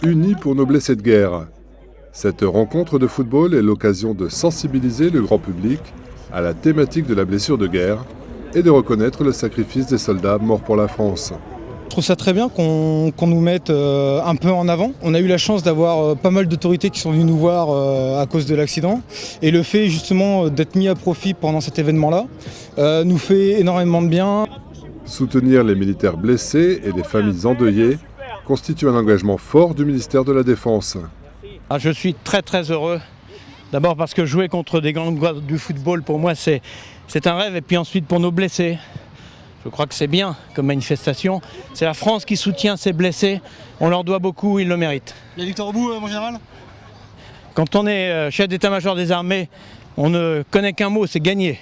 Unis pour nos blessés de guerre. Cette rencontre de football est l'occasion de sensibiliser le grand public à la thématique de la blessure de guerre et de reconnaître le sacrifice des soldats morts pour la France. Je trouve ça très bien qu'on nous mette un peu en avant. On a eu la chance d'avoir pas mal d'autorités qui sont venues nous voir à cause de l'accident. Et le fait justement d'être mis à profit pendant cet événement-là nous fait énormément de bien. Soutenir les militaires blessés et les familles endeuillées constitue un engagement fort du ministère de la Défense. Je suis très heureux. D'abord parce que jouer contre des grands joueurs du football, pour moi, c'est un rêve. Et puis ensuite pour nos blessés. Je crois que c'est bien comme manifestation. C'est la France qui soutient ses blessés. On leur doit beaucoup, ils le méritent. La victoire au bout, mon général ? Quand on est chef d'état-major des armées, on ne connaît qu'un mot, c'est gagner.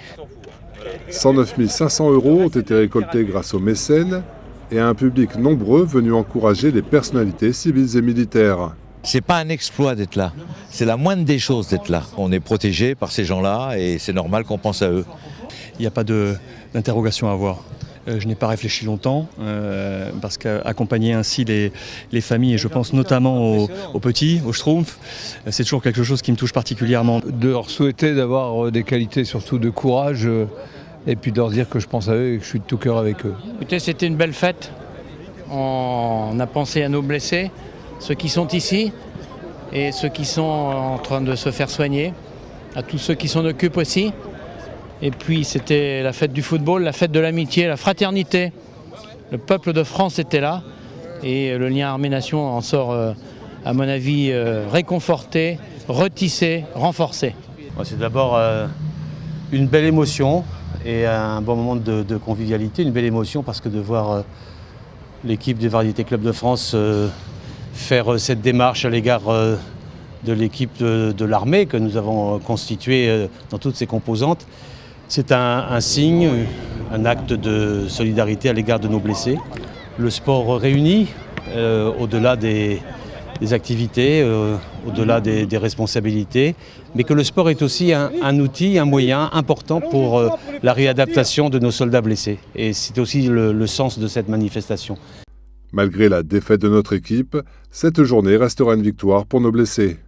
109 500 € ont été récoltés grâce aux mécènes et à un public nombreux venu encourager les personnalités civiles et militaires. C'est pas un exploit d'être là, c'est la moindre des choses d'être là. On est protégé par ces gens-là et c'est normal qu'on pense à eux. Il n'y a pas d'interrogation à avoir. Je n'ai pas réfléchi longtemps parce qu'accompagner ainsi les familles, et je pense notamment aux petits, aux Schtroumpfs, c'est toujours quelque chose qui me touche particulièrement. De leur souhaiter d'avoir des qualités surtout de courage et puis de leur dire que je pense à eux et que je suis de tout cœur avec eux. Écoutez, c'était une belle fête. On a pensé à nos blessés, ceux qui sont ici et ceux qui sont en train de se faire soigner, à tous ceux qui s'en occupent aussi. Et puis c'était la fête du football, la fête de l'amitié, la fraternité. Le peuple de France était là et le lien armée-nation en sort, à mon avis, réconforté, retissé, renforcé. C'est d'abord une belle émotion et un bon moment de convivialité. Une belle émotion parce que de voir l'équipe des Variétés Club de France faire cette démarche à l'égard de l'équipe de l'armée que nous avons constituée dans toutes ses composantes. C'est un signe, un acte de solidarité à l'égard de nos blessés. Le sport réunit, au-delà des activités, au-delà des responsabilités, mais que le sport est aussi un outil, un moyen important pour la réadaptation de nos soldats blessés. Et c'est aussi le sens de cette manifestation. Malgré la défaite de notre équipe, cette journée restera une victoire pour nos blessés.